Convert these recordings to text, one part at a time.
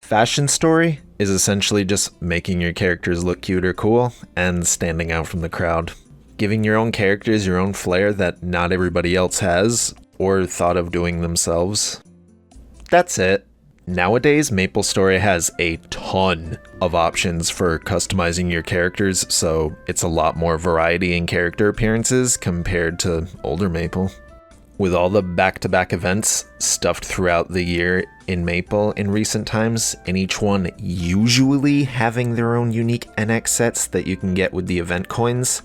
Fashion story is essentially just making your characters look cute or cool and standing out from the crowd. Giving your own characters your own flair that not everybody else has or thought of doing themselves. That's it. Nowadays, MapleStory has a ton of options for customizing your characters, so it's a lot more variety in character appearances compared to older Maple. With all the back-to-back events stuffed throughout the year in Maple in recent times, and each one usually having their own unique NX sets that you can get with the event coins,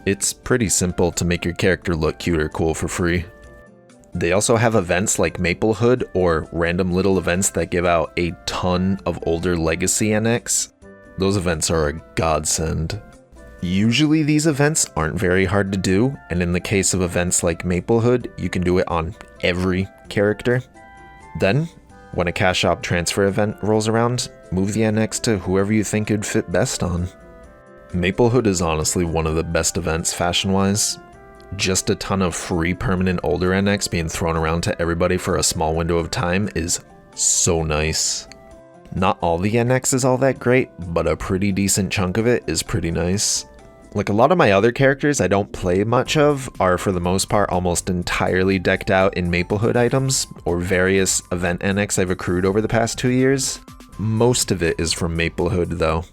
it's pretty simple to make your character look cute or cool for free. They also have events like Maplehood or random little events that give out a ton of older Legacy NX. Those events are a godsend. Usually these events aren't very hard to do, and in the case of events like Maplehood, you can do it on every character. Then, when a cash shop transfer event rolls around, move the NX to whoever you think it'd fit best on. Maplehood is honestly one of the best events fashion-wise. Just a ton of free permanent older NX being thrown around to everybody for a small window of time is so nice. Not all the NX is all that great, but a pretty decent chunk of it is pretty nice. Like a lot of my other characters I don't play much of are for the most part almost entirely decked out in Maplehood items or various event NX I've accrued over the past 2 years. Most of it is from Maplehood though.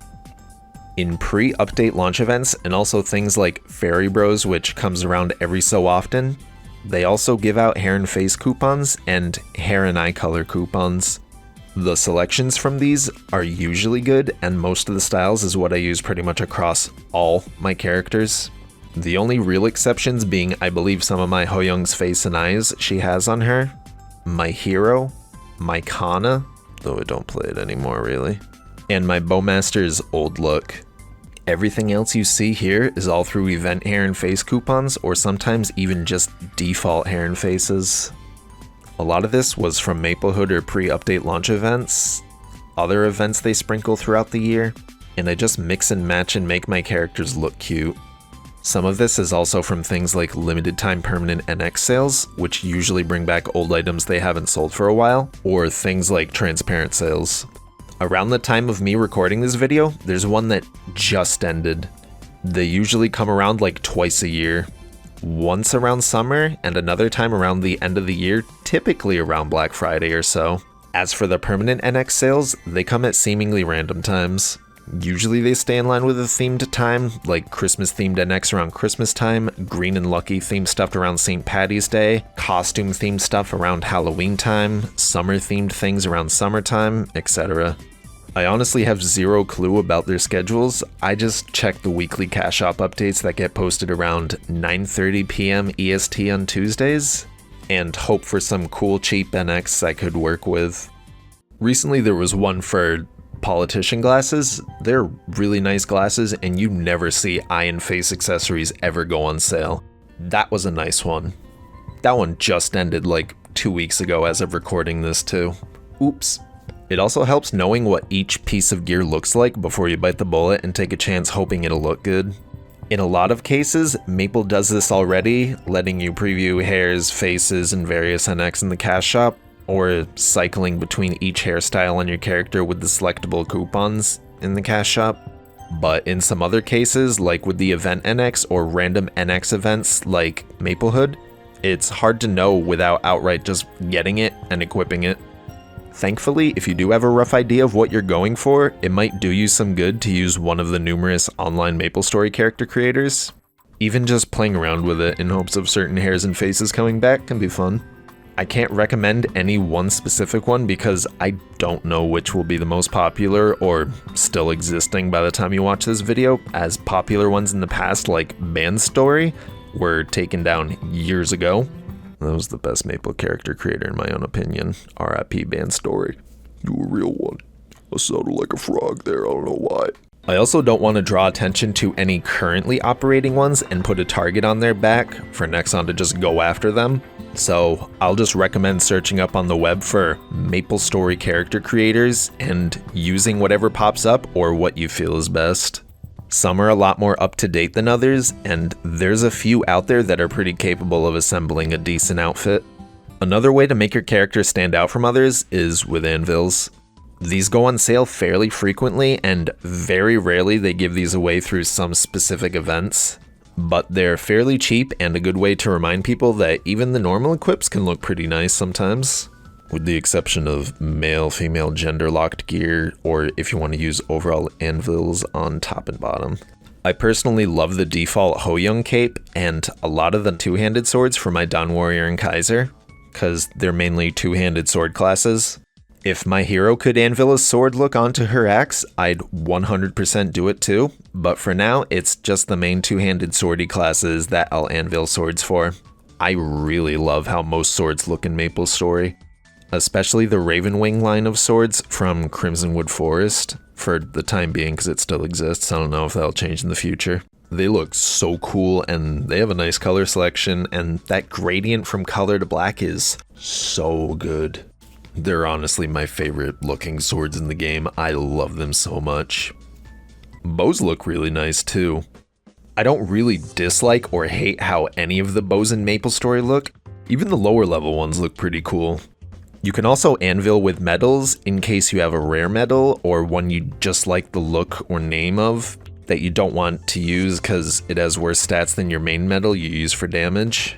In pre-update launch events, and also things like Fairy Bros, which comes around every so often, they also give out hair and face coupons and hair and eye color coupons. The selections from these are usually good, and most of the styles is what I use pretty much across all my characters. The only real exceptions being, I believe, some of my Hoyoung's face and eyes she has on her, my hero, my Kana, though I don't play it anymore really, and my Bowmaster's old look. Everything else you see here is all through event hair and face coupons, or sometimes even just default hair and faces. A lot of this was from Maplehood or pre-update launch events, other events they sprinkle throughout the year, and I just mix and match and make my characters look cute. Some of this is also from things like limited time permanent NX sales, which usually bring back old items they haven't sold for a while, or things like transparent sales. Around the time of me recording this video, there's one that just ended. They usually come around like twice a year. Once around summer, and another time around the end of the year, typically around Black Friday or so. As for the permanent NX sales, they come at seemingly random times. Usually they stay in line with a themed time, like Christmas-themed NX around Christmas time, Green and Lucky themed stuff around St. Paddy's Day, costume-themed stuff around Halloween time, summer-themed things around summertime, etc. I honestly have zero clue about their schedules. I just check the weekly cash shop updates that get posted around 9:30 p.m. EST on Tuesdays, and hope for some cool cheap NX I could work with. Recently there was one for politician glasses. They're really nice glasses, and you never see eye and face accessories ever go on sale. That was a nice one. That one just ended like 2 weeks ago as of recording this too. Oops. It also helps knowing what each piece of gear looks like before you bite the bullet and take a chance hoping it'll look good. In a lot of cases, Maple does this already, letting you preview hairs, faces, and various NX in the cash shop, or cycling between each hairstyle on your character with the selectable coupons in the cash shop. But in some other cases, like with the event NX or random NX events like Maplehood, it's hard to know without outright just getting it and equipping it. Thankfully, if you do have a rough idea of what you're going for, it might do you some good to use one of the numerous online MapleStory character creators. Even just playing around with it in hopes of certain hairs and faces coming back can be fun. I can't recommend any one specific one because I don't know which will be the most popular or still existing by the time you watch this video, as popular ones in the past like MapleStory were taken down years ago. That was the best Maple character creator in my own opinion. R.I.P. MapleStory. You a real one. I sounded like a frog there, I don't know why. I also don't want to draw attention to any currently operating ones and put a target on their back for Nexon to just go after them. So I'll just recommend searching up on the web for MapleStory character creators and using whatever pops up or what you feel is best. Some are a lot more up to date than others, and there's a few out there that are pretty capable of assembling a decent outfit. Another way to make your character stand out from others is with Anvils. These go on sale fairly frequently, and very rarely they give these away through some specific events. But they're fairly cheap and a good way to remind people that even the normal equips can look pretty nice sometimes. With the exception of male, female, gender-locked gear, or if you want to use overall anvils on top and bottom. I personally love the default Ho-Young cape and a lot of the two-handed swords for my Dawn Warrior and Kaiser, because they're mainly two-handed sword classes. If my hero could anvil a sword look onto her axe, I'd 100% do it too, but for now, it's just the main two-handed swordy classes that I'll anvil swords for. I really love how most swords look in MapleStory, especially the Ravenwing line of swords from Crimsonwood Forest, for the time being because it still exists. I don't know if that'll change in the future. They look so cool and they have a nice color selection, and that gradient from color to black is so good. They're honestly my favorite looking swords in the game. I love them so much. Bows look really nice too. I don't really dislike or hate how any of the bows in MapleStory look. Even the lower level ones look pretty cool. You can also anvil with medals in case you have a rare medal or one you just like the look or name of that you don't want to use because it has worse stats than your main medal you use for damage.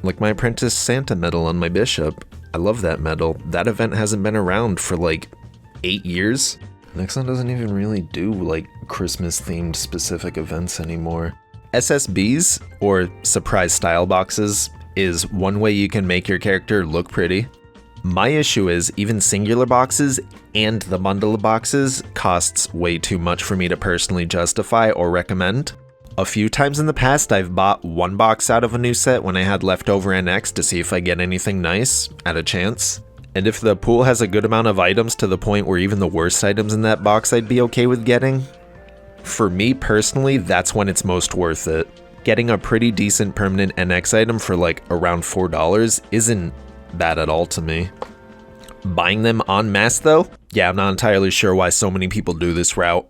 Like my Apprentice Santa medal on my bishop. I love that medal. That event hasn't been around for like 8 years. Nexon doesn't even really do like Christmas themed specific events anymore. SSBs, or surprise style boxes, is one way you can make your character look pretty. My issue is even singular boxes and the bundle of boxes costs way too much for me to personally justify or recommend. A few times in the past, I've bought one box out of a new set when I had leftover NX to see if I get anything nice at a chance. And if the pool has a good amount of items to the point where even the worst items in that box I'd be okay with getting. For me personally, that's when it's most worth it. Getting a pretty decent permanent NX item for like around $4 isn't bad at all to me. Buying them en masse though? Yeah, I'm not entirely sure why so many people do this route.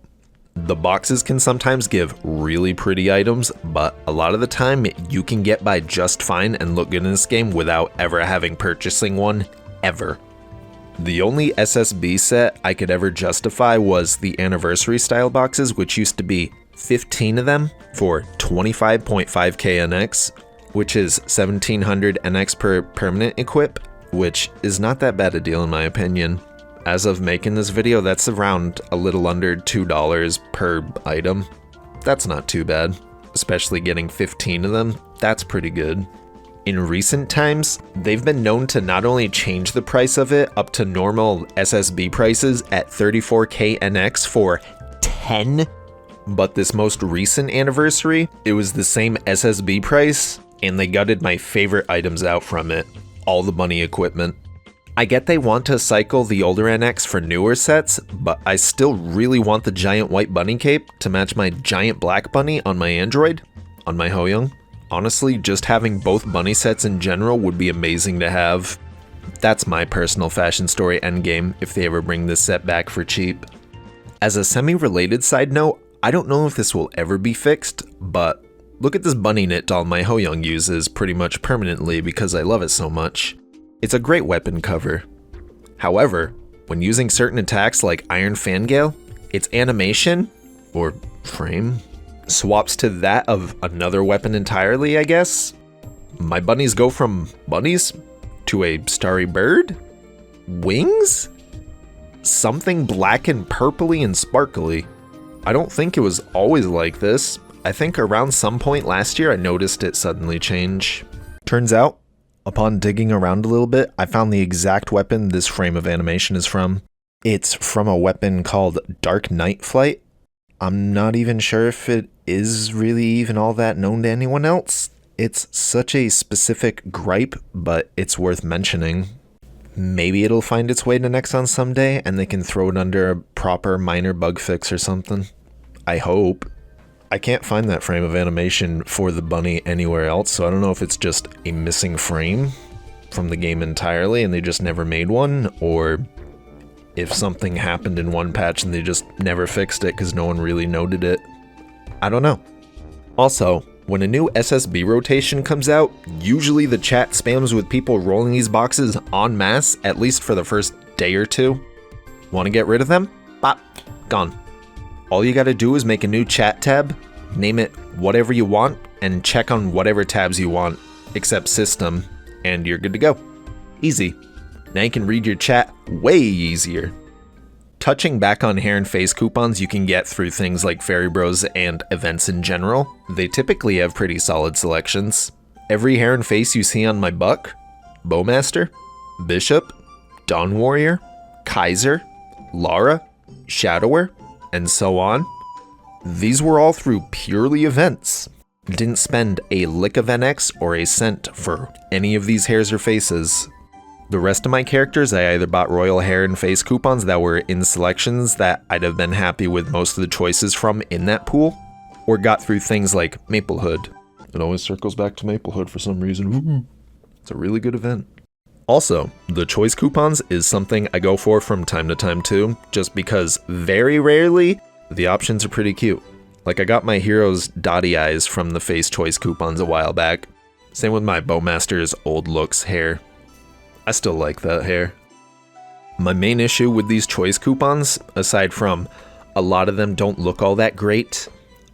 The boxes can sometimes give really pretty items, but a lot of the time you can get by just fine and look good in this game without ever having purchasing one, ever. The only SSB set I could ever justify was the anniversary style boxes, which used to be 15 of them for 25.5k NX, which is 1700 NX per permanent equip, which is not that bad a deal in my opinion. As of making this video, that's around a little under $2 per item. That's not too bad, especially getting 15 of them. That's pretty good. In recent times, they've been known to not only change the price of it up to normal SSB prices at 34k NX for 10, but this most recent anniversary, it was the same SSB price, and they gutted my favorite items out from it, all the bunny equipment. I get they want to cycle the older NX for newer sets, but I still really want the giant white bunny cape to match my giant black bunny on my Android, on my Ho-Young. Honestly, just having both bunny sets in general would be amazing to have. That's my personal fashion story endgame if they ever bring this set back for cheap. As a semi-related side note, I don't know if this will ever be fixed, but look at this bunny knit doll my Ho-Young uses pretty much permanently because I love it so much. It's a great weapon cover. However, when using certain attacks like Iron Fangale, its animation, or frame, swaps to that of another weapon entirely, I guess. My bunnies go from bunnies to a starry bird? Wings? Something black and purpley and sparkly. I don't think it was always like this. I think around some point last year I noticed it suddenly change. Turns out, upon digging around a little bit, I found the exact weapon this frame of animation is from. It's from a weapon called Dark Night Flight. I'm not even sure if it is really even all that known to anyone else. It's such a specific gripe, but it's worth mentioning. Maybe it'll find its way to Nexon someday, and they can throw it under a proper minor bug fix or something. I hope. I can't find that frame of animation for the bunny anywhere else, so I don't know if it's just a missing frame from the game entirely and they just never made one, or if something happened in one patch and they just never fixed it because no one really noted it. I don't know. Also, when a new SSB rotation comes out, usually the chat spams with people rolling these boxes en masse, at least for the first day or two. Want to get rid of them? Bop, gone. All you gotta do is make a new chat tab, name it whatever you want, and check on whatever tabs you want, except system, and you're good to go. Easy. Now you can read your chat way easier. Touching back on hair and face coupons you can get through things like Fairy Bros and events in general, they typically have pretty solid selections. Every hair and face you see on my Buck, Bowmaster, Bishop, Dawn Warrior, Kaiser, Lara, Shadower, and so on. These were all through purely events. Didn't spend a lick of NX or a cent for any of these hairs or faces. The rest of my characters, I either bought royal hair and face coupons that were in selections that I'd have been happy with most of the choices from in that pool, or got through things like Maplehood. It always circles back to Maplehood for some reason. Woo-hoo. It's a really good event. Also, the choice coupons is something I go for from time to time too, just because very rarely the options are pretty cute. Like I got my hero's dotty eyes from the face choice coupons a while back. Same with my Bowmaster's old looks hair. I still like that hair. My main issue with these choice coupons, aside from a lot of them don't look all that great,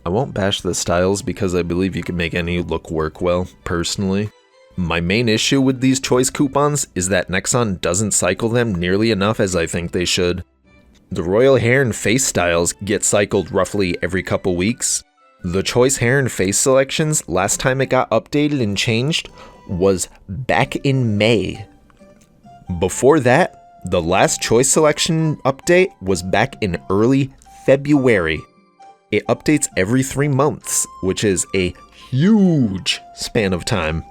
I won't bash the styles because I believe you can make any look work well, personally. My main issue with these choice coupons is that Nexon doesn't cycle them nearly enough as I think they should. The royal hair and face styles get cycled roughly every couple weeks. The choice hair and face selections, last time it got updated and changed, was back in May. Before that, the last choice selection update was back in early February. It updates every 3 months, which is a huge span of time.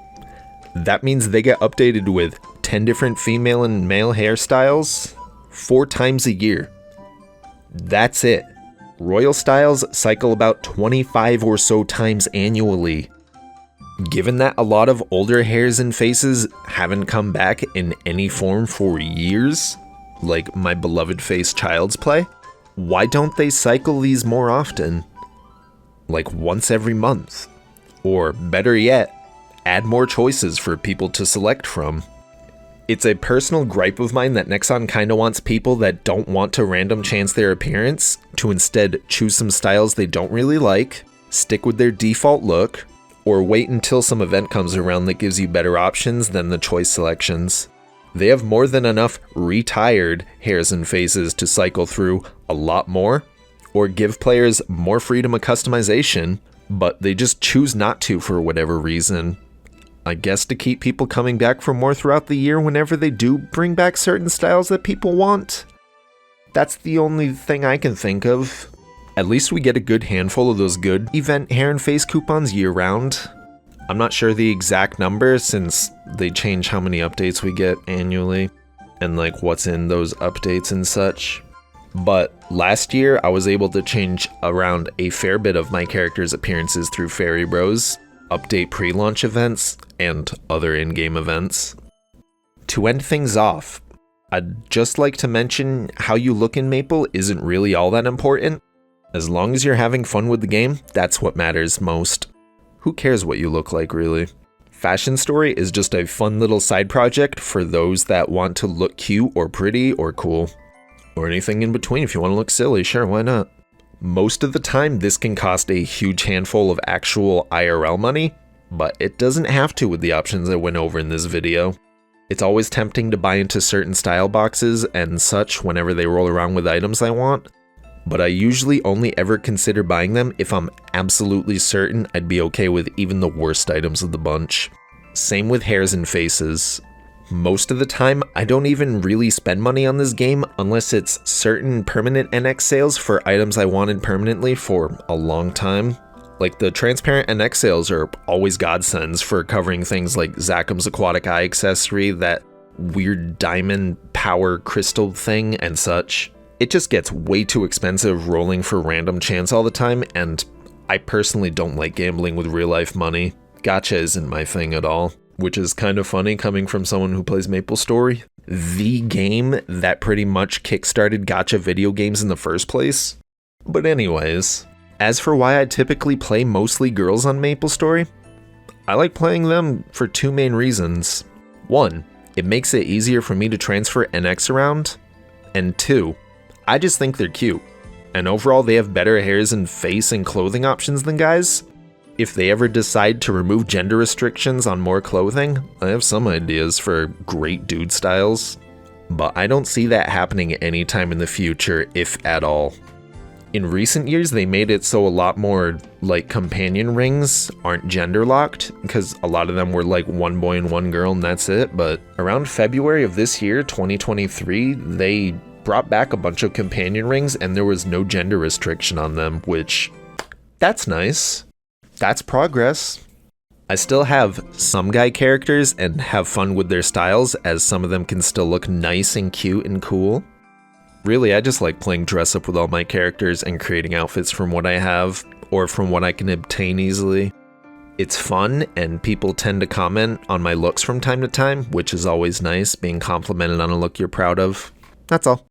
That means they get updated with 10 different female and male hairstyles 4 times a year. That's it. Royal styles cycle about 25 or so times annually. Given that a lot of older hairs and faces haven't come back in any form for years, like my beloved face Child's Play, why don't they cycle these more often? Like once every month? Or better yet, add more choices for people to select from. It's a personal gripe of mine that Nexon kinda wants people that don't want to random chance their appearance to instead choose some styles they don't really like, stick with their default look, or wait until some event comes around that gives you better options than the choice selections. They have more than enough retired hairs and faces to cycle through a lot more, or give players more freedom of customization, but they just choose not to for whatever reason. I guess to keep people coming back for more throughout the year whenever they do bring back certain styles that people want. That's the only thing I can think of. At least we get a good handful of those good event hair and face coupons year round. I'm not sure the exact number since they change how many updates we get annually and like what's in those updates and such. But last year I was able to change around a fair bit of my character's appearances through Fairy Bros, update pre-launch events, and other in-game events. To end things off, I'd just like to mention how you look in Maple isn't really all that important. As long as you're having fun with the game, that's what matters most. Who cares what you look like, really? Fashion Story is just a fun little side project for those that want to look cute or pretty or cool. Or anything in between if you want to look silly, sure, why not? Most of the time, this can cost a huge handful of actual IRL money, but it doesn't have to with the options I went over in this video. It's always tempting to buy into certain style boxes and such whenever they roll around with items I want, but I usually only ever consider buying them if I'm absolutely certain I'd be okay with even the worst items of the bunch. Same with hairs and faces. Most of the time, I don't even really spend money on this game unless it's certain permanent NX sales for items I wanted permanently for a long time. Like the transparent NX sales are always godsends for covering things like Zacham's aquatic eye accessory, that weird diamond power crystal thing, and such. It just gets way too expensive rolling for random chance all the time, and I personally don't like gambling with real life money. Gacha isn't my thing at all, which is kind of funny coming from someone who plays MapleStory, the game that pretty much kickstarted gacha video games in the first place. But anyways, as for why I typically play mostly girls on MapleStory, I like playing them for 2 main reasons. 1, it makes it easier for me to transfer NX around, and 2, I just think they're cute. And overall, they have better hairs and face and clothing options than guys. If they ever decide to remove gender restrictions on more clothing, I have some ideas for great dude styles. But I don't see that happening anytime in the future, if at all. In recent years, they made it so a lot more, like, companion rings aren't gender locked, because a lot of them were like one boy and one girl and that's it. But around February of this year, 2023, they brought back a bunch of companion rings and there was no gender restriction on them, which, that's nice. That's progress. I still have some guy characters and have fun with their styles, as some of them can still look nice and cute and cool. Really, I just like playing dress up with all my characters and creating outfits from what I have, or from what I can obtain easily. It's fun, and people tend to comment on my looks from time to time, which is always nice, being complimented on a look you're proud of. That's all.